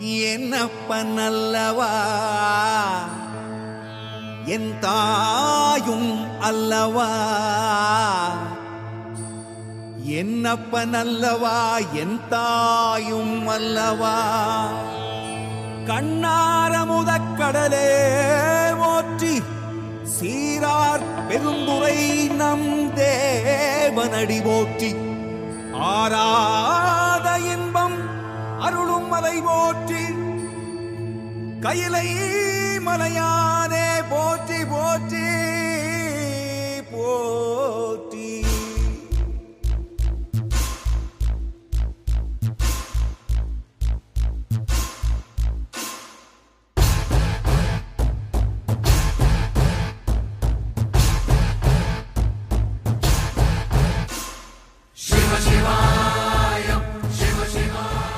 என்னப்பன் அல்லவா என் தாயும் அல்லவா என்னப்பன் அல்லவா என் தாயும் அல்லவா கண்ணார முதக்கடலே போற்றி சீரார் பெருந்துரை நம் தேவனடி போற்றி ஆராத இன்பம் அருளும் மலை போற்றி கையிலை மலையானே போற்றி போற்றி போற்றி